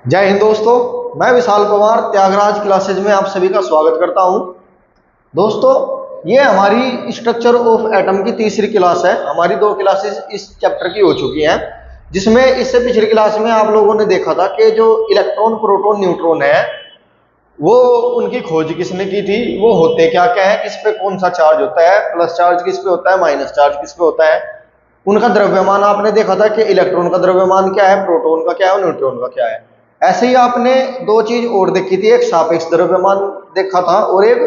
जय हिंद दोस्तों। मैं विशाल कुमार त्यागराज क्लासेज में आप सभी का स्वागत करता हूं। दोस्तों, ये हमारी स्ट्रक्चर ऑफ एटम की तीसरी क्लास है। हमारी दो क्लासेस इस चैप्टर की हो चुकी हैं, जिसमें इससे पिछली क्लास में आप लोगों ने देखा था कि जो इलेक्ट्रॉन प्रोटॉन न्यूट्रॉन है वो उनकी खोज किसने की थी, वो होते क्या क्या है, किस पे कौन सा चार्ज होता है, प्लस चार्ज किस पे होता है, माइनस चार्ज किस पे होता है, उनका द्रव्यमान आपने देखा था कि इलेक्ट्रॉन का द्रव्यमान क्या है, प्रोटॉन का क्या है और न्यूट्रॉन का क्या है। ऐसे ही आपने दो चीज और देखी थी, एक सापेक्ष द्रव्यमान देखा था और एक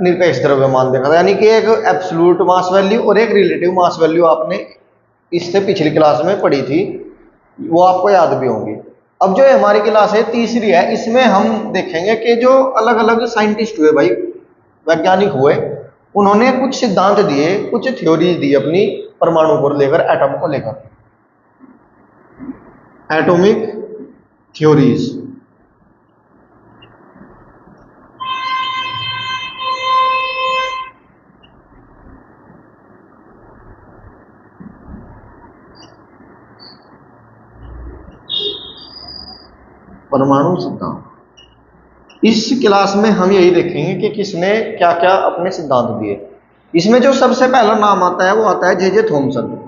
निरपेक्ष द्रव्यमान देखा था, यानी कि एक एब्सोल्यूट मास वैल्यू और एक रिलेटिव मास वैल्यू आपने इससे पिछली क्लास में पढ़ी थी, वो आपको याद भी होंगी। अब जो हमारी क्लास है तीसरी है, इसमें हम देखेंगे कि जो अलग अलग साइंटिस्ट हुए भाई, वैज्ञानिक हुए, उन्होंने कुछ सिद्धांत दिए, कुछ थ्योरी दी अपनी परमाणु को लेकर, एटम को लेकर, एटॉमिक थ्योरीज। परमाणु सिद्धांत, इस क्लास में हम यही देखेंगे कि किसने क्या क्या अपने सिद्धांत दिए। इसमें जो सबसे पहला नाम आता है वो आता है जे थॉमसन।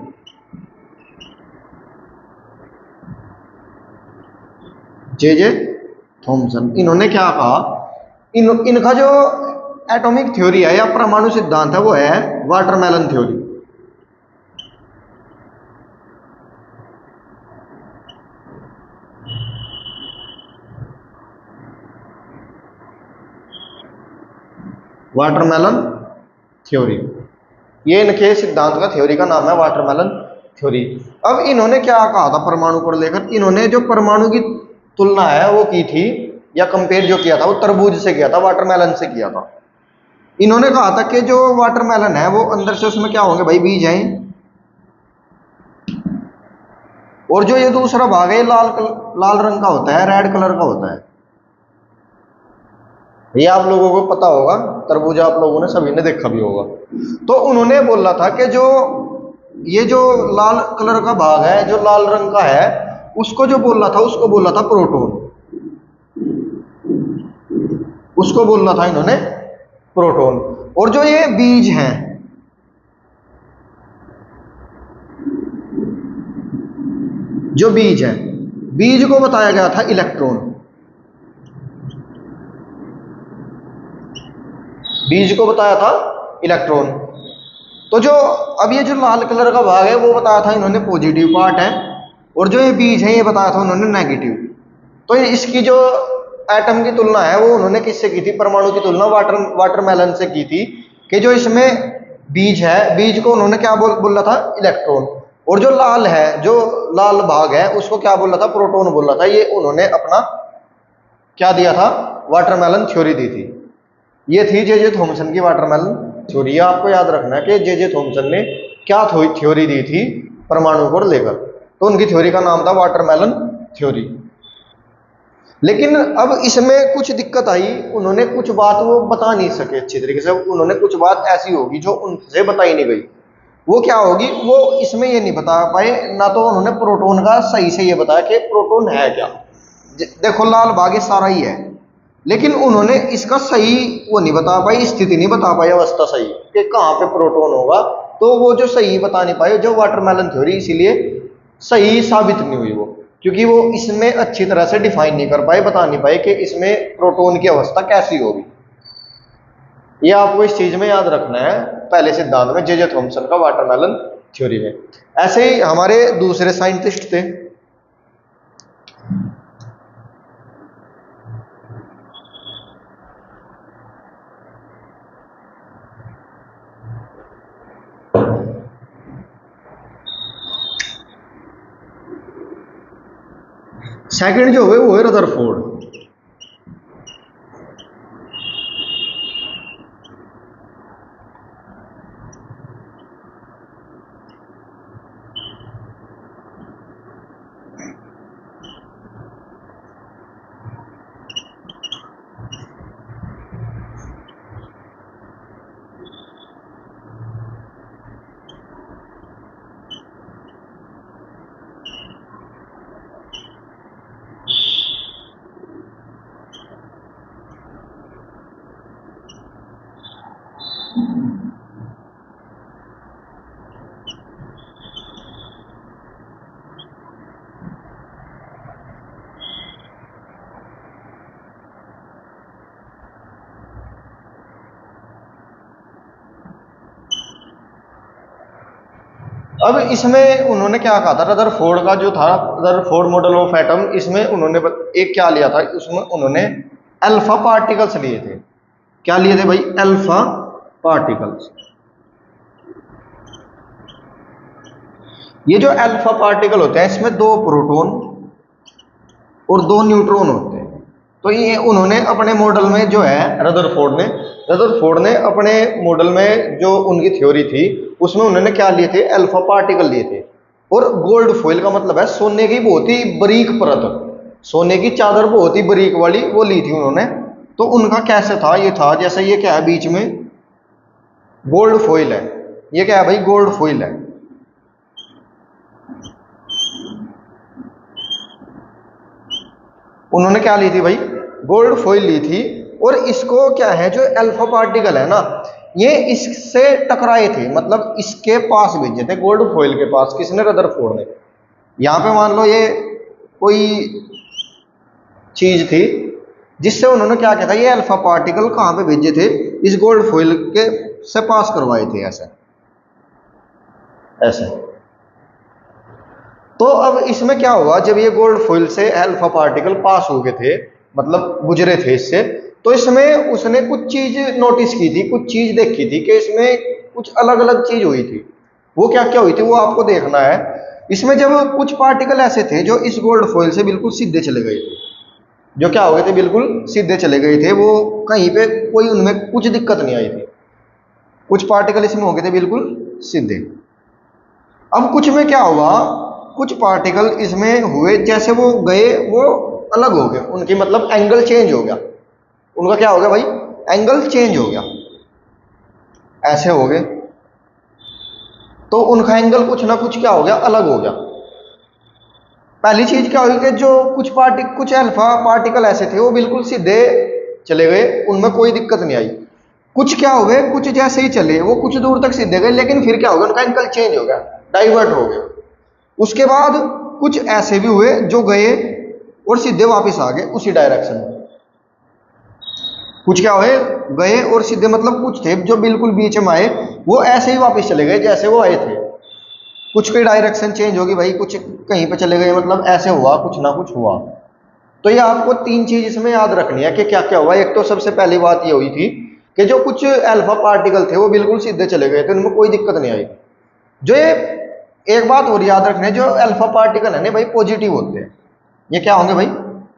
जे थॉमसन, इन्होंने क्या कहा, इनका जो एटॉमिक थ्योरी है या परमाणु सिद्धांत है वो है वाटरमेलन थ्योरी। वाटरमेलन थ्योरी, ये इनके सिद्धांत का थ्योरी का नाम है वाटरमेलन थ्योरी। अब इन्होंने क्या कहा था परमाणु को लेकर, इन्होंने जो परमाणु की तुलना है वो की थी, या कंपेयर जो किया था वो तरबूज से किया था, वाटरमेलन से किया था। इन्होंने कहा था कि जो वाटरमेलन है वो अंदर से उसमें क्या होंगे भाई, बीज हैं, और जो ये दूसरा भाग है लाल रंग का होता है, रेड कलर का होता है। ये आप लोगों को पता होगा, तरबूजा आप लोगों ने सभी ने देखा भी होगा। तो उन्होंने बोला था कि जो ये जो लाल कलर का भाग है, जो लाल रंग का है, उसको जो बोलना था, उसको बोलना था प्रोटॉन। उसको बोलना था इन्होंने प्रोटॉन। और जो ये बीज हैं, जो बीज है, बीज को बताया गया था इलेक्ट्रॉन। बीज को बताया था इलेक्ट्रॉन। तो जो अब ये जो लाल कलर का भाग है वो बताया था इन्होंने पॉजिटिव पार्ट है, और जो ये बीज है ये बताया था उन्होंने नेगेटिव। तो इसकी जो एटम की तुलना है वो उन्होंने किससे की थी, परमाणु की तुलना वाटरमेलन से की थी, कि जो इसमें बीज है, बीज को उन्होंने क्या बोला था, इलेक्ट्रॉन। और जो लाल है, जो लाल भाग है, उसको क्या बोला था, प्रोटॉन बोला था। ये उन्होंने अपना क्या दिया था, वाटरमेलन थ्योरी दी थी। ये थी जे थॉमसन की वाटरमेलन थ्योरी। आपको याद रखना है कि जे थॉमसन ने क्या थ्योरी दी थी परमाणु को लेकर, तो उनकी थ्योरी का नाम था वाटरमेलन थ्योरी। लेकिन अब इसमें कुछ दिक्कत आई, उन्होंने कुछ बात वो बता नहीं सके अच्छी तरीके से, उन्होंने कुछ बात ऐसी होगी जो उनसे बताई नहीं गई। वो क्या होगी, वो इसमें ये नहीं बता पाए ना, तो उन्होंने प्रोटॉन का सही से ये बताया कि प्रोटॉन है क्या। देखो लाल भाग ये सारा ही है, लेकिन उन्होंने इसका सही वो नहीं बता पाई, स्थिति नहीं बता पाई, अवस्था सही कि कहाँ पे प्रोटॉन होगा। तो वो जो सही बता नहीं पाए जो वाटरमेलन थ्योरी, इसीलिए सही साबित नहीं हुई वो, क्योंकि वो इसमें अच्छी तरह से डिफाइन नहीं कर पाए, बता नहीं पाए कि इसमें प्रोटॉन की अवस्था कैसी होगी। ये आपको इस चीज में याद रखना है पहले सिद्धांत में, जे थॉमसन का वाटरमेलन थ्योरी में। ऐसे ही हमारे दूसरे साइंटिस्ट थे, सेकंड जो हुए वो है रदरफोर्ड। अब इसमें उन्होंने क्या कहा था, रदरफोर्ड का जो था, रदरफोर्ड मॉडल ऑफ एटम, इसमें उन्होंने एक क्या लिया था, उसमें उन्होंने अल्फा पार्टिकल्स लिए थे। क्या लिए थे भाई? Alpha particles. ये जो अल्फा पार्टिकल होते हैं इसमें दो प्रोटॉन और दो न्यूट्रॉन होते हैं। तो ये उन्होंने अपने मॉडल में जो है रदरफोर्ड ने अपने मॉडल में जो उनकी थ्योरी थी उसमें उन्होंने क्या लिए थे? अल्फा पार्टिकल लिए थे। और गोल्ड फॉइल का मतलब है सोने की बहुत ही बारीक परत, सोने की चादर बहुत ही बारीक वाली, वो ली थी उन्होंने। तो उनका कैसे था? ये था जैसे ये क्या है बीच में गोल्ड फॉइल है, ये क्या है भाई? गोल्ड फॉइल है। उन्होंने क्या ली थी भाई? गोल्ड फॉइल ली थी। और इसको क्या है, जो अल्फा पार्टिकल है ना, ये इससे टकराए थे, मतलब इसके पास भेजे थे गोल्ड फॉइल के पास। किसने? रदरफोर्ड ने। यहां पे मान लो ये कोई चीज थी जिससे उन्होंने क्या किया था, ये अल्फा पार्टिकल कहां पे भेजे थे? इस गोल्ड फॉइल के से पास करवाए थे, ऐसे ऐसे। तो अब इसमें क्या हुआ, जब ये गोल्ड फॉइल से अल्फा पार्टिकल पास हो गए थे, मतलब गुजरे थे इससे, तो इसमें उसने कुछ चीज नोटिस की थी, कुछ चीज देखी थी कि इसमें कुछ अलग अलग चीज हुई थी। वो क्या क्या हुई थी वो आपको देखना है। इसमें जब कुछ पार्टिकल ऐसे थे जो इस गोल्ड फॉइल से बिल्कुल सीधे चले गए थे, जो क्या हो गए थे? बिल्कुल सीधे चले गए थे। वो कहीं पे कोई उनमें कुछ दिक्कत नहीं आई थी। कुछ पार्टिकल इसमें हो गए थे बिल्कुल सीधे। अब कुछ में क्या हुआ, कुछ पार्टिकल इसमें हुए जैसे वो गए वो अलग हो गए, उनकी मतलब एंगल चेंज हो गया। उनका क्या हो गया भाई? एंगल चेंज हो गया, ऐसे हो गए। तो उनका एंगल कुछ ना कुछ क्या हो गया? अलग हो गया। पहली चीज क्या हुई कि जो कुछ अल्फा पार्टिकल ऐसे थे वो बिल्कुल सीधे चले गए, उनमें कोई दिक्कत नहीं आई। कुछ क्या हो गए, कुछ जैसे ही चले वो कुछ दूर तक सीधे गए, लेकिन फिर क्या हो गया? उनका एंगल चेंज हो गया, डाइवर्ट हो गया। उसके बाद कुछ ऐसे भी हुए जो गए और सीधे वापस आ गए उसी डायरेक्शन में। कुछ क्या हुए? गए और सीधे, मतलब कुछ थे जो बिल्कुल बीच में आए, वो ऐसे ही वापस चले गए जैसे वो आए थे। कुछ की डायरेक्शन चेंज होगी भाई, कुछ कहीं पे चले गए, मतलब ऐसे हुआ, कुछ ना कुछ हुआ। तो ये आपको तीन चीज इसमें याद रखनी है कि क्या क्या हुआ। एक तो सबसे पहली बात ये हुई थी कि जो कुछ अल्फा पार्टिकल थे वो बिल्कुल सीधे चले गए थे, उनमें कोई दिक्कत नहीं आई। जो ये एक बात और याद रखनी है, जो अल्फा पार्टिकल है ना भाई पॉजिटिव होते हैं। ये क्या होंगे भाई?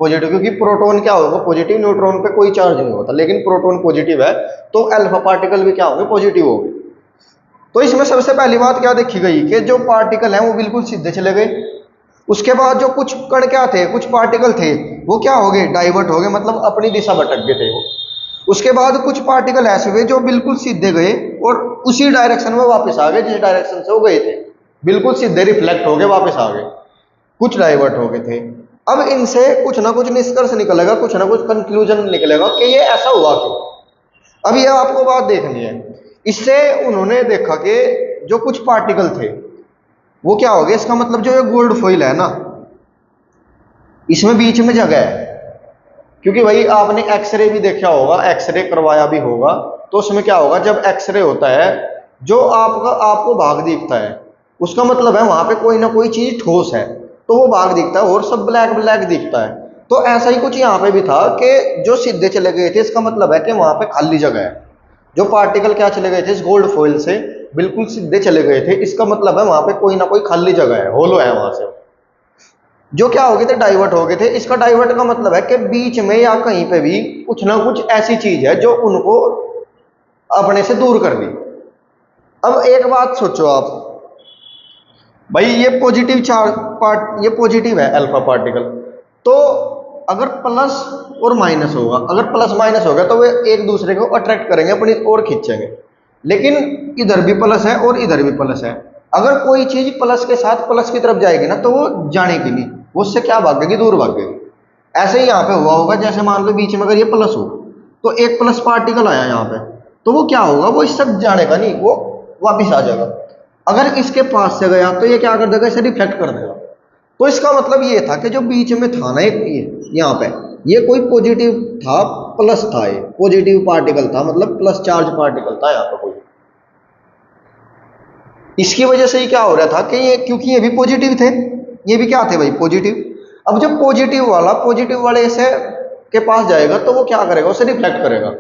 पॉजिटिव, क्योंकि प्रोटॉन क्या होगा? पॉजिटिव। न्यूट्रॉन पे कोई चार्ज नहीं होता, लेकिन प्रोटॉन पॉजिटिव है, तो अल्फा पार्टिकल भी क्या होंगे? पॉजिटिव होंगे। तो इसमें सबसे पहली बात क्या देखी गई कि जो पार्टिकल है वो बिल्कुल सीधे चले गए। उसके बाद जो कुछ कण क्या थे, कुछ पार्टिकल थे, वो क्या हो गए? डाइवर्ट हो गए, मतलब अपनी दिशा भटक गए थे वो। उसके बाद कुछ पार्टिकल ऐसे हुए जो बिल्कुल सीधे गए और उसी डायरेक्शन में वापस आ गए जिस डायरेक्शन से वो गए थे, बिल्कुल सीधे रिफ्लेक्ट हो गए वापस आ गए। कुछ डाइवर्ट हो गए थे। अब इनसे कुछ ना कुछ निष्कर्ष निकलेगा, कुछ ना कुछ कंक्लूजन निकलेगा कि ये ऐसा हुआ क्यों। अब ये आपको बात देखनी है। इससे उन्होंने देखा कि जो कुछ पार्टिकल थे वो क्या हो गए, इसका मतलब जो ये गोल्ड फॉइल है ना, इसमें बीच में जगह है। क्योंकि भाई आपने एक्सरे भी देखा होगा, एक्सरे करवाया भी होगा, तो उसमें क्या होगा, जब एक्सरे होता है जो आपको भाग दिखता है, उसका मतलब है वहां पे कोई ना कोई चीज ठोस है, तो वो भाग दिखता है और सब ब्लैक ब्लैक दिखता है। तो ऐसा ही कुछ यहाँ पे भी था कि जो सीधे चले गए थे इसका मतलब है कि वहां पे खाली जगह है। जो पार्टिकल क्या चले गए थे इस गोल्ड फॉइल से बिल्कुल सीधे चले गए थे, इसका मतलब है वहां पे कोई ना कोई खाली जगह है, होलो है वहां से। जो क्या हो गए थे? डाइवर्ट हो गए थे। इसका डाइवर्ट का मतलब है कि बीच में या कहीं पे भी कुछ ना कुछ ऐसी चीज है जो उनको अपने से दूर कर दी। अब एक बात सोचो आप भाई, ये पॉजिटिव चार्ज पार्ट, ये पॉजिटिव है अल्फा पार्टिकल, तो अगर प्लस और माइनस होगा, अगर प्लस माइनस होगा तो वे एक दूसरे को अट्रैक्ट करेंगे, अपनी ओर खींचेंगे। लेकिन इधर भी प्लस है और इधर भी प्लस है। अगर कोई चीज प्लस के साथ प्लस की तरफ जाएगी ना तो वो जाने की नहीं, वो उससे क्या भागेगी? दूर भागेगी। ऐसे ही यहाँ पे हुआ होगा, जैसे मान लो बीच में अगर ये प्लस हो तो एक प्लस पार्टिकल आया यहाँ पे, तो वो क्या होगा? वो इससे जानेगा नहीं, वो वापिस आ जाएगा। अगर इसके पास से गया तो ये क्या कर देगा? इसे रिफ्लेक्ट कर देगा। तो इसका मतलब ये था कि जो बीच में था ना एक ये यहाँ पे, ये कोई पॉजिटिव था, प्लस था, ये पॉजिटिव पार्टिकल था, मतलब प्लस चार्ज पार्टिकल था यहाँ पे कोई। इसकी वजह से ही क्या हो रहा था कि ये, क्योंकि ये भी पॉजिटिव थे, ये भी क्या थे भाई, पॉजिटिव। अब जब पॉजिटिव वाले से के पास जाएगा तो वो क्या करेगा, उसे रिफ्लेक्ट करेगा,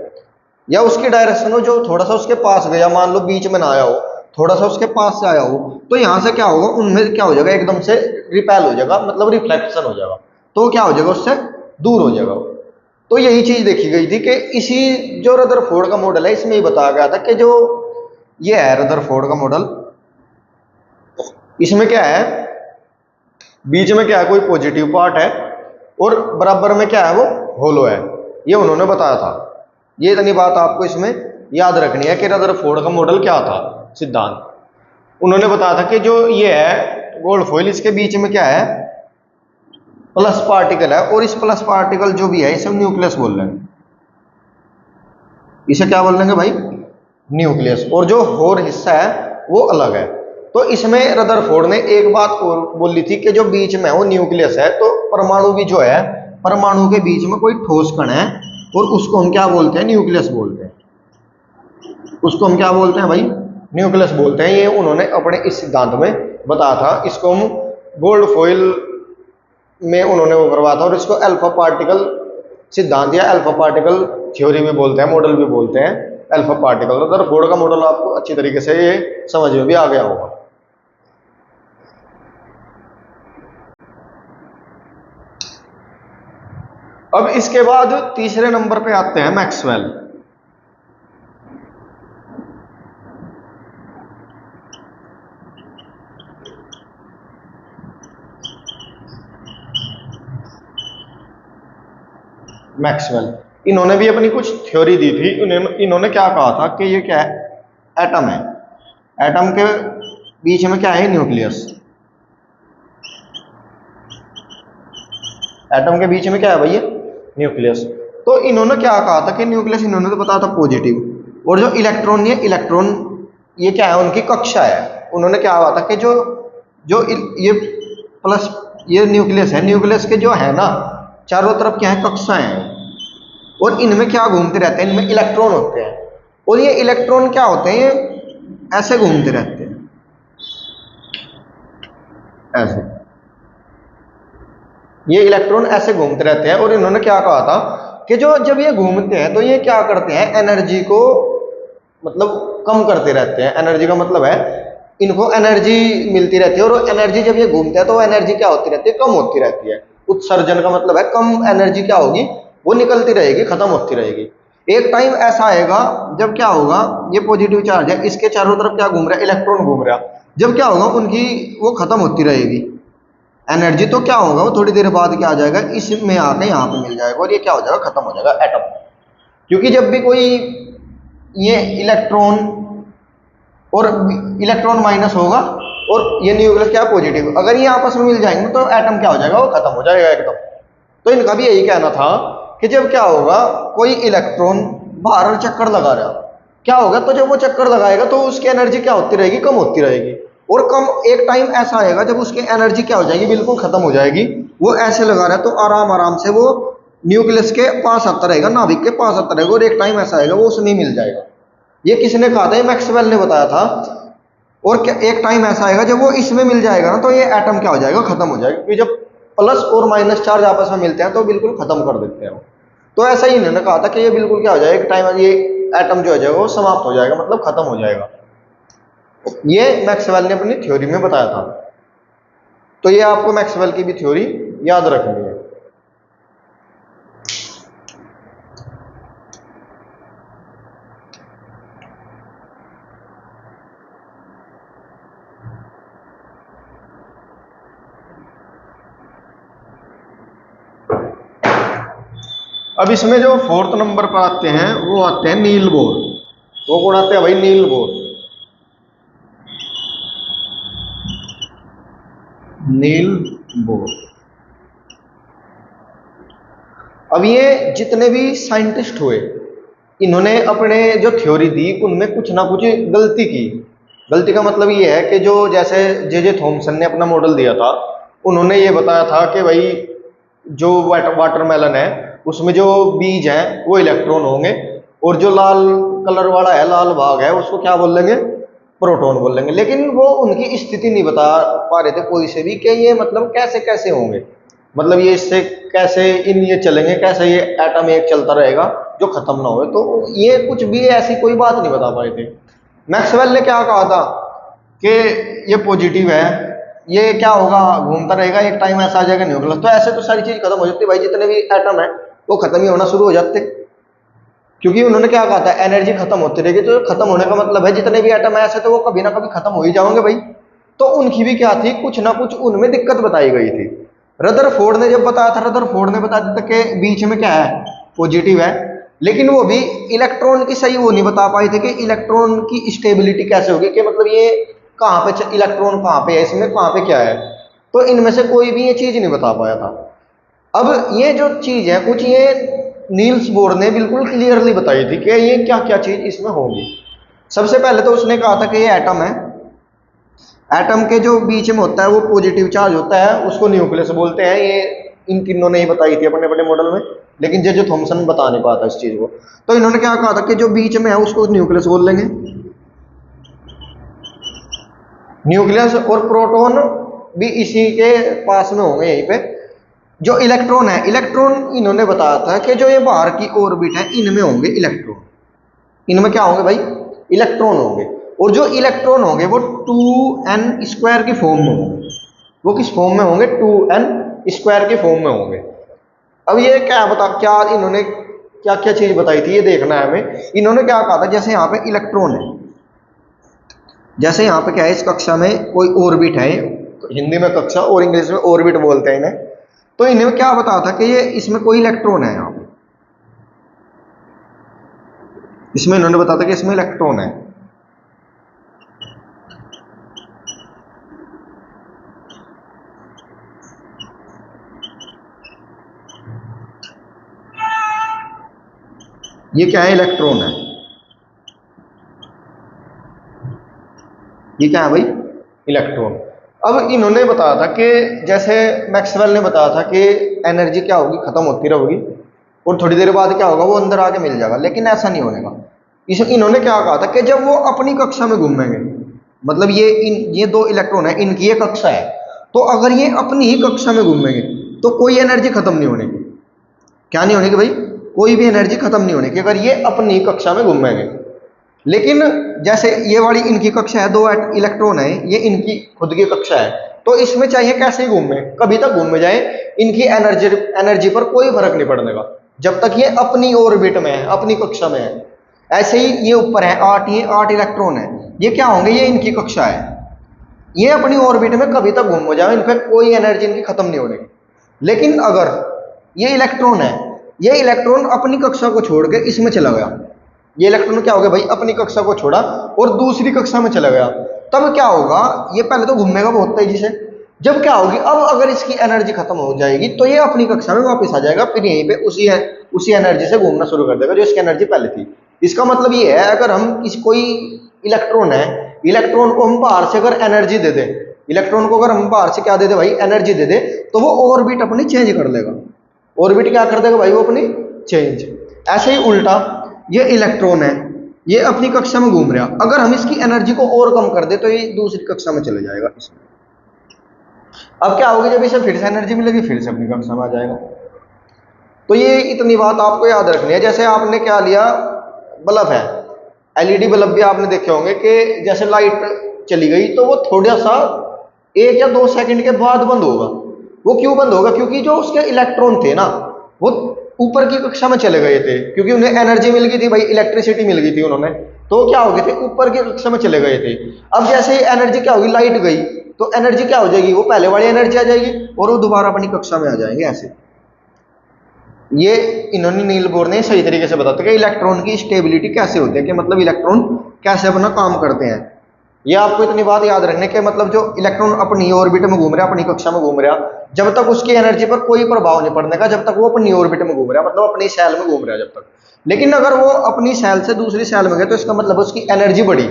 या उसकी डायरेक्शन हो जो थोड़ा सा उसके पास गया, मान लो बीच में ना आया हो, थोड़ा सा उसके पास से आया हो, तो यहाँ से क्या होगा, उनमें क्या हो जाएगा, एकदम से रिपेल हो जाएगा, मतलब रिफ्लेक्शन हो जाएगा, तो वो क्या हो जाएगा, उससे दूर हो जाएगा। तो यही चीज देखी गई थी कि इसी जो रदरफोर्ड का मॉडल है इसमें ही बताया गया था कि जो ये है रदरफोर्ड का मॉडल, इसमें क्या है, बीच में क्या है, कोई पॉजिटिव पार्ट है और बराबर में क्या है, वो होलो है, ये उन्होंने बताया था। ये इतनी बात आपको इसमें याद रखनी है कि रदरफोर्ड का मॉडल क्या था, सिद्धांत। उन्होंने बताया था कि जो ये है गोल्ड फॉइल, इसके बीच में क्या है, प्लस पार्टिकल है, और इस प्लस पार्टिकल जो भी है इसे न्यूक्लियस बोल रहे हैं, इसे क्या बोल लेंगे भाई, न्यूक्लियस, और जो होर हिस्सा है वो अलग है। तो इसमें रदरफोर्ड ने एक बात और बोली थी कि जो बीच में वो न्यूक्लियस है, तो परमाणु भी जो है, परमाणु के बीच में कोई ठोस कण है और उसको हम क्या बोलते हैं, न्यूक्लियस बोलते हैं, उसको हम क्या बोलते हैं भाई, न्यूक्लियस बोलते हैं। ये उन्होंने अपने इस सिद्धांत में बताया था, इसको हम गोल्ड फॉइल में उन्होंने वो करवाया था, और इसको अल्फा पार्टिकल सिद्धांत या अल्फा पार्टिकल थ्योरी भी बोलते हैं, मॉडल भी बोलते हैं, अल्फा पार्टिकल। रदरफोर्ड का मॉडल आपको अच्छी तरीके से ये समझ में भी आ गया होगा। अब इसके बाद तीसरे नंबर पे आते हैं मैक्सवेल। मैक्सवेल, इन्होंने भी अपनी कुछ थ्योरी दी थी। इन्होंने क्या कहा था कि ये क्या है, एटम है, एटम के बीच में क्या है, न्यूक्लियस, एटम के बीच में क्या है भैया, न्यूक्लियस। तो इन्होंने क्या कहा था कि न्यूक्लियस, इन्होंने तो बताया था पॉजिटिव, और जो इलेक्ट्रॉन, ये क्या है, उनकी कक्षा है। उन्होंने क्या कहा था कि जो जो ये प्लस, ये न्यूक्लियस है, न्यूक्लियस के जो है ना चारों तरफ क्या है, कक्षाएं हैं, और इनमें क्या घूमते रहते हैं, इनमें इलेक्ट्रॉन होते हैं, और ये इलेक्ट्रॉन क्या होते हैं, ये ऐसे घूमते रहते हैं, ऐसे, ये इलेक्ट्रॉन ऐसे घूमते रहते हैं। और इन्होंने क्या कहा था कि जो जब ये घूमते हैं तो ये क्या करते हैं, एनर्जी को मतलब कम करते रहते हैं। एनर्जी का मतलब है इनको एनर्जी मिलती रहती है, और एनर्जी जब ये घूमते हैं तो एनर्जी क्या होती रहती है, कम होती रहती है। उत्सर्जन का मतलब है कम एनर्जी क्या होगी, वो निकलती रहेगी, खत्म होती रहेगी। एक टाइम ऐसा आएगा जब क्या होगा, ये पॉजिटिव चार्ज है, इसके चारों तरफ क्या घूम रहा है, इलेक्ट्रॉन घूम रहा है, जब क्या होगा उनकी वो खत्म होती रहेगी एनर्जी, तो क्या होगा, वो थोड़ी देर बाद क्या आ जाएगा, इसमें आके यहाँ पे मिल जाएगा, और ये क्या हो जाएगा, खत्म हो जाएगा एटम। क्योंकि जब भी कोई ये इलेक्ट्रॉन और इलेक्ट्रॉन माइनस होगा और ये न्यूक्लियस क्या पॉजिटिव, अगर ये आपस में मिल जाएंगे तो एटम क्या हो जाएगा, वो खत्म हो जाएगा एकदम। तो इनका भी यही कहना था कि जब क्या होगा, कोई इलेक्ट्रॉन बाहर चक्कर लगा रहा, क्या होगा, तो जब वो चक्कर लगाएगा तो उसकी एनर्जी क्या होती रहेगी, कम होती रहेगी, और कम एक टाइम ऐसा आएगा जब उसकी एनर्जी क्या हो जाएगी, बिल्कुल खत्म हो जाएगी। वो ऐसे लगा रहा है तो आराम आराम से वो न्यूक्लियस के पास आता रहेगा, नाभिक के पास आता रहेगा, और एक टाइम ऐसा आएगा वो उसमें मिल जाएगा। ये किसने कहा था, ये मैक्सवेल ने बताया था। और एक टाइम ऐसा आएगा जब वो इसमें मिल जाएगा ना, तो ये एटम क्या हो जाएगा, खत्म हो जाएगा, क्योंकि जब प्लस और माइनस चार्ज आपस में मिलते हैं तो बिल्कुल खत्म कर देते हैं। तो ऐसा ही इन्होंने कहा था कि ये बिल्कुल क्या हो जाएगा, एक टाइम ये एटम जो हो जाएगा वो समाप्त हो जाएगा, मतलब खत्म हो जाएगा। ये मैक्सवेल ने अपनी थ्योरी में बताया था। तो ये आपको मैक्सवेल की भी थ्योरी याद रखनी है। अब इसमें जो फोर्थ नंबर पर आते हैं वो आते हैं नील बोर। वो कौन आते हैं भाई, नील बोर। Niels Bohr. अब ये जितने भी साइंटिस्ट हुए, इन्होंने अपने जो थ्योरी दी उनमें कुछ ना कुछ गलती की। गलती का मतलब ये है कि जो जैसे जे थॉमसन ने अपना मॉडल दिया था, उन्होंने ये बताया था कि भाई जो वाटरमेलन है उसमें जो बीज हैं वो इलेक्ट्रॉन होंगे, और जो लाल कलर वाला है, लाल भाग है, उसको क्या बोल लेंगे, प्रोटॉन बोल लेंगे, लेकिन वो उनकी स्थिति नहीं बता पा रहे थे कोई से भी कि ये मतलब कैसे कैसे होंगे, मतलब ये इससे कैसे इन ये चलेंगे, कैसे ये एटम एक चलता रहेगा जो खत्म ना हो। तो ये कुछ भी ऐसी कोई बात नहीं बता पाए थे। मैक्सवेल ने क्या कहा था कि ये पॉजिटिव है, ये क्या होगा, घूमता रहेगा, एक टाइम ऐसा आ जाएगा न्यूक्लियस, तो ऐसे तो सारी चीज खत्म हो जाती भाई, जितने भी एटम है वो खत्म ही होना शुरू हो जाते। क्योंकि उन्होंने क्या कहा था, एनर्जी खत्म होती रहेगी, तो खत्म होने का मतलब है जितने भी एटम है ऐसे तो वो कभी ना कभी खत्म हो ही जाओगे भाई। तो उनकी भी क्या थी, कुछ ना कुछ उनमें दिक्कत बताई गई थी। रदरफोर्ड ने जब बताया था, रदरफोर्ड ने बता दिया था कि बीच में क्या है, पॉजिटिव है, लेकिन वो भी इलेक्ट्रॉन की सही वो नहीं बता पाए थे कि इलेक्ट्रॉन की स्टेबिलिटी कैसे होगी, कि मतलब ये कहाँ पे इलेक्ट्रॉन कहाँ पे है, इसमें कहाँ पे क्या है। तो इनमें से कोई भी ये चीज नहीं बता पाया था। अब ये जो चीज है कुछ ये नील्स बोर ने बिल्कुल क्लियरली बताई थी कि ये क्या क्या चीज इसमें होगी। सबसे पहले तो उसने कहा था कि ये एटम है, एटम के जो बीच में होता है वो पॉजिटिव चार्ज होता है, उसको न्यूक्लियस बोलते हैं। ये इन तीनों ने ही बताई थी अपने अपने मॉडल में, लेकिन जो थॉमसन बता नहीं पाता इस चीज को। तो इन्होंने क्या कहा था कि जो बीच में है उसको न्यूक्लियस बोल लेंगे, न्यूक्लियस, और प्रोटॉन भी इसी के पास में होंगे यहीं पे। जो इलेक्ट्रॉन है, इलेक्ट्रॉन इन्होंने बताया था कि जो ये बाहर की ऑर्बिट है इनमें होंगे इलेक्ट्रॉन, इनमें क्या होंगे भाई, इलेक्ट्रॉन होंगे। और जो इलेक्ट्रॉन होंगे वो 2n² की फॉर्म में होंगे। वो किस फॉर्म में होंगे, 2n² की फॉर्म में होंगे। अब ये क्या बता, क्या इन्होंने क्या क्या चीज बताई थी ये देखना है हमें। इन्होंने क्या कहा था, जैसे यहाँ पे इलेक्ट्रॉन है, जैसे यहाँ पे क्या है, इस कक्षा में कोई ऑर्बिट है, हिंदी में कक्षा और इंग्लिश में ऑर्बिट बोलते हैं इन्हें। तो इन्हें क्या बताया था कि ये इसमें कोई इलेक्ट्रॉन है, यहाँ पे इसमें इन्होंने बताया था कि इसमें इलेक्ट्रॉन है। ये क्या है, इलेक्ट्रॉन है, ये क्या है भाई, इलेक्ट्रॉन। अब इन्होंने बताया था कि जैसे मैक्सवेल ने बताया था कि एनर्जी क्या होगी, खत्म होती रहेगी और थोड़ी देर बाद क्या होगा, वो अंदर आके मिल जाएगा, लेकिन ऐसा नहीं होने का। इन्होंने क्या कहा था कि जब वो अपनी कक्षा में घूमेंगे, मतलब ये दो इलेक्ट्रॉन है, इनकी एक कक्षा है, तो अगर ये अपनी ही कक्षा में घूमेंगे तो कोई एनर्जी खत्म नहीं होने की। क्या नहीं होने की भाई, कोई भी एनर्जी खत्म नहीं होने की, अगर ये अपनी ही कक्षा में घूमेंगे। लेकिन जैसे ये वाली इनकी कक्षा है, दो इलेक्ट्रॉन है, ये इनकी खुद की कक्षा है, तो इसमें चाहिए कैसे ही घूमे, कभी तक घूम जाए, इनकी एनर्जी एनर्जी पर कोई फर्क नहीं पड़ने का, जब तक ये अपनी ऑर्बिट में है, अपनी कक्षा में है। ऐसे ही ये ऊपर है 8, ये 8 इलेक्ट्रॉन है, ये क्या होंगे, ये इनकी कक्षा है, ये अपनी ऑर्बिट में कभी तक घूम जाए, इनफैक्ट कोई एनर्जी इनकी खत्म नहीं होने की। लेकिन अगर ये इलेक्ट्रॉन है, ये इलेक्ट्रॉन अपनी कक्षा को छोड़ के इसमें चला गया, ये इलेक्ट्रॉन क्या हो गया भाई, अपनी कक्षा को छोड़ा और दूसरी कक्षा में चला गया, तब क्या होगा, ये पहले तो घूमेगा बहुत तेजी से, जब क्या होगी, अब अगर इसकी एनर्जी खत्म हो जाएगी तो ये अपनी कक्षा में वापस आ जाएगा, फिर यहीं पे उसी एनर्जी से घूमना शुरू कर देगा जो इसकी एनर्जी पहले थी। इसका मतलब ये है, अगर हम कोई इलेक्ट्रॉन है, इलेक्ट्रॉन को हम बाहर से अगर एनर्जी दे दें, इलेक्ट्रॉन को अगर हम बाहर से क्या दे दे भाई, एनर्जी दे दे, तो वो ऑर्बिट अपनी चेंज कर लेगा, ऑर्बिट क्या कर देगा भाई, वो अपनी चेंज। ऐसे ही उल्टा ये इलेक्ट्रॉन है, ये अपनी कक्षा में घूम रहा, अगर हम इसकी एनर्जी को और कम कर दे तो ये दूसरी कक्षा में चले जाएगा इसमें। अब क्या होगा, जब इसे फिर से एनर्जी मिलेगी फिर से अपनी कक्षा में आ जाएगा। तो ये इतनी बात आपको याद रखनी है। जैसे आपने क्या लिया, बल्ब है, एलईडी बल्ब भी आपने देखे होंगे कि जैसे लाइट चली गई तो वो थोड़ा सा 1 या 2 सेकंड के बाद बंद होगा। वो क्यों बंद होगा, क्योंकि जो उसके इलेक्ट्रॉन थे ना वो ऊपर की कक्षा में चले गए थे, क्योंकि उन्हें एनर्जी मिल गई थी भाई, इलेक्ट्रिसिटी मिल गई थी उन्होंने, तो क्या हो गए थे, ऊपर की कक्षा में चले गए थे। अब जैसे ही एनर्जी क्या होगी, लाइट गई तो एनर्जी क्या हो जाएगी, वो पहले वाली एनर्जी आ जाएगी और वो दोबारा अपनी कक्षा में आ जाएंगे। ऐसे ये इन्होंने नील बोर ने सही तरीके से बताते कि इलेक्ट्रॉन की स्टेबिलिटी कैसे होती है, कि मतलब इलेक्ट्रॉन कैसे अपना काम करते हैं। ये आपको इतनी बात याद रखने के मतलब जो इलेक्ट्रॉन अपनी ऑर्बिट में घूम रहा, अपनी कक्षा में घूम रहा, जब तक उसकी एनर्जी पर कोई प्रभाव नहीं पड़ने का, जब तक वो अपनी ऑर्बिट में घूम रहा, मतलब अपनी सेल में घूम रहा जब तक। लेकिन अगर वो अपनी सेल से दूसरी सेल में गया तो इसका मतलब उसकी एनर्जी बढ़ी,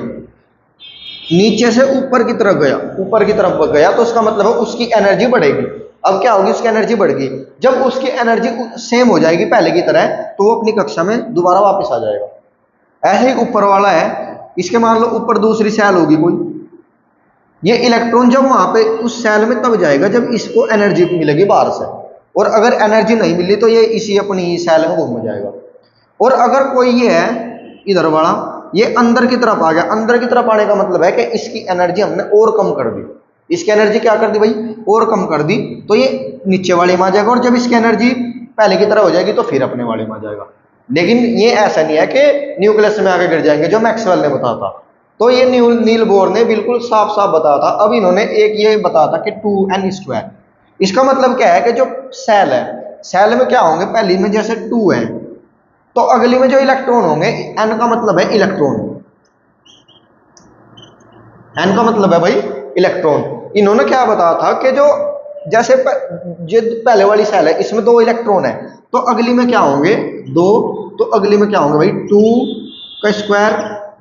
नीचे से ऊपर की तरफ गया, ऊपर की तरफ गया तो उसका मतलब है उसकी एनर्जी बढ़ेगी। अब क्या होगी, उसकी एनर्जी बढ़ गई, जब उसकी एनर्जी सेम हो जाएगी पहले की तरह तो वो अपनी कक्षा में दोबारा वापस आ जाएगा। ऐसे ही ऊपर वाला है, इसके मान लो ऊपर दूसरी सेल होगी कोई, ये इलेक्ट्रॉन जब वहां पे उस सेल में तब जाएगा जब इसको एनर्जी मिलेगी बाहर से, और अगर एनर्जी नहीं मिली तो ये इसी अपनी सेल में घूम जाएगा। और अगर कोई ये है इधर वाला, ये अंदर की तरफ आ गया, अंदर की तरफ आने का मतलब है कि इसकी एनर्जी हमने और कम कर दी, इसकी एनर्जी क्या कर दी भाई, और कम कर दी, तो ये नीचे वाले में आ जाएगा, और जब इसकी एनर्जी पहले की तरह हो जाएगी तो फिर अपने वाले में आ जाएगा। लेकिन ये ऐसा नहीं है कि न्यूक्लियस में आगे गिर जाएंगे जो मैक्सवेल ने बताया था। तो ये नील बोर ने बिल्कुल साफ साफ बताया था। अब इन्होंने एक ये बताया था कि 2n², इसका मतलब क्या है कि जो सेल है, सेल में क्या होंगे, पहली में जैसे 2 है तो अगली में जो इलेक्ट्रॉन होंगे, n का मतलब है इलेक्ट्रॉन, n का मतलब है भाई इलेक्ट्रॉन। इन्होंने क्या बताया था कि जो जैसे जो पहले वाली सेल है इसमें 2 इलेक्ट्रॉन है, तो अगली में क्या होंगे 2, तो अगली में क्या होंगे भाई 2 का स्क्वायर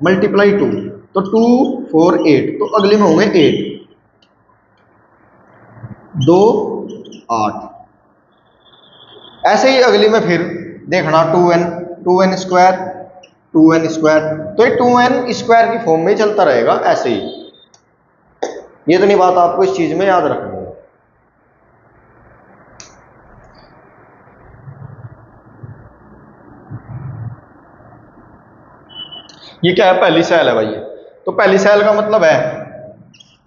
मल्टीप्लाई 2, तो 2 4 8, तो अगली में होंगे 8 2 8। ऐसे ही अगली में फिर देखना 2n स्क्वायर 2n स्क्वायर, तो ये 2n स्क्वायर की फॉर्म में चलता रहेगा ऐसे ही। ये इतनी बात आपको इस चीज में याद रखनी है। ये क्या है, पहली सेल है भाई ये, तो पहली सेल का मतलब है,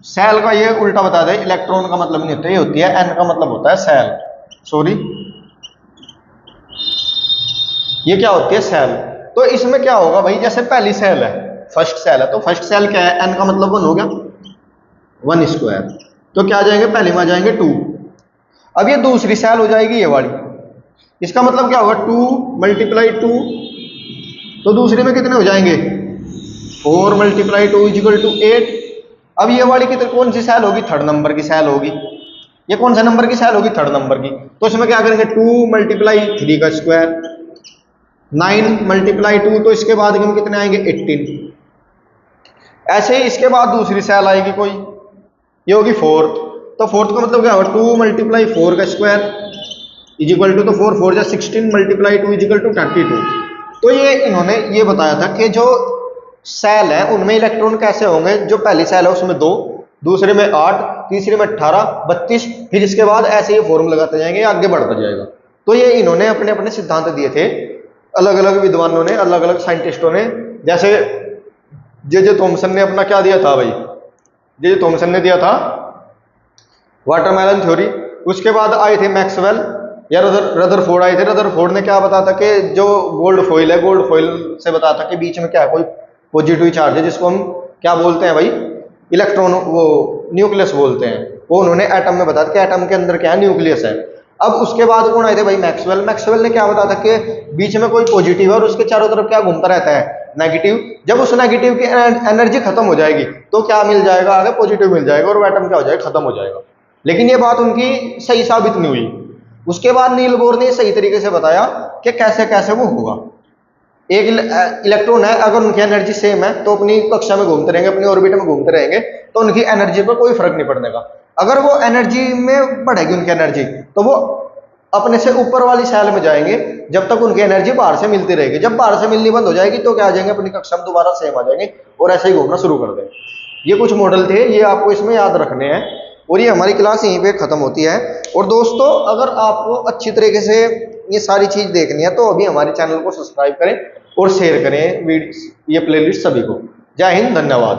सेल का ये उल्टा बता दे, इलेक्ट्रॉन का मतलब नहीं होता, ये होती है n का मतलब होता है सेल, सॉरी ये क्या होती है सेल। तो इसमें क्या होगा भाई, जैसे पहली सेल है, फर्स्ट सेल है, तो फर्स्ट सेल क्या है, n का मतलब 1 हो गया, 1 स्क्वायर, तो क्या आ जाएंगे, पहले में आ जाएंगे 2। अब ये दूसरी सेल हो जाएगी ये वाली, इसका मतलब क्या होगा 2 मल्टीप्लाई 2, तो दूसरी में कितने हो जाएंगे 4 मल्टीप्लाई 2 इजिकल टू 8। अब ये वाली कितने कौन सी सेल होगी, थर्ड नंबर की सेल होगी, ये कौन सा नंबर की सेल होगी, थर्ड नंबर की, तो इसमें क्या करेंगे 2 मल्टीप्लाई 3 का स्क्वायर 9 मल्टीप्लाई 2, तो इसके बाद हम कितने आएंगे 18। ऐसे ही इसके बाद दूसरी सेल आएगी कोई, ये होगी फोर्थ, तो फोर्थ का मतलब क्या होगा 2 मल्टीप्लाई 4 का स्क्वायर इजिकल टू, तो 4 4 जा 16 मल्टीप्लाई 2 इजिकल टू 32। तो ये इन्होंने ये बताया था कि जो सेल है उनमें इलेक्ट्रॉन कैसे होंगे, जो पहली सेल है उसमें 2, दूसरे में 8, तीसरे में 18 32, फिर इसके बाद ऐसे ही फॉर्म लगाते जाएंगे, आगे बढ़ता जाएगा। तो ये इन्होंने अपने अपने सिद्धांत दिए थे, अलग अलग विद्वानों ने, अलग अलग साइंटिस्टों ने, जैसे जे थॉमसन ने अपना क्या दिया था भाई, जे थॉमसन ने दिया था वाटरमेलन थ्योरी, उसके बाद आए थे मैक्सवेल या रदरफोर्ड आए थे। रदरफोर्ड ने क्या बताया था कि जो गोल्ड फॉइल है, गोल्ड फॉइल से बताया था कि बीच में क्या है, कोई पॉजिटिव चार्ज है जिसको हम क्या बोलते हैं भाई, इलेक्ट्रॉन, वो न्यूक्लियस बोलते हैं। वो उन्होंने एटम में बताया कि एटम के अंदर क्या है, न्यूक्लियस है। अब उसके बाद कौन आए थे भाई, मैक्सवेल। मैक्सवेल ने क्या बताया था कि बीच में कोई पॉजिटिव है और उसके चारों तरफ क्या घूमता रहता है, नेगेटिव। जब उस नेगेटिव की एनर्जी खत्म हो जाएगी तो क्या मिल जाएगा, आगे पॉजिटिव मिल जाएगा और एटम क्या हो जाएगा, खत्म हो जाएगा। लेकिन ये बात उनकी सही साबित नहीं हुई। उसके बाद नील बोर ने सही तरीके से बताया कि कैसे कैसे वो होगा। एक इलेक्ट्रॉन है, अगर उनकी एनर्जी सेम है तो अपनी कक्षा में घूमते रहेंगे, अपनी ऑर्बिट में घूमते रहेंगे, तो उनकी एनर्जी पर कोई फर्क नहीं पड़ने का। अगर वो एनर्जी में बढ़ेगी उनकी एनर्जी, तो वो अपने से ऊपर वाली सेल में जाएंगे जब तक उनकी एनर्जी बाहर से मिलती रहेगी। जब बाहर से मिलनी बंद हो जाएगी तो क्या आ जाएंगे, अपनी कक्षा में दोबारा सेम आ जाएंगे और ऐसे ही घूमना शुरू कर देंगे। ये कुछ मॉडल थे, ये आपको इसमें याद रखने हैं। और ये हमारी क्लास यहीं पे खत्म होती है। और दोस्तों, अगर आपको अच्छी तरीके से ये सारी चीज देखनी है तो अभी हमारे चैनल को सब्सक्राइब करें और शेयर करें ये प्लेलिस्ट सभी को। जय हिंद, धन्यवाद।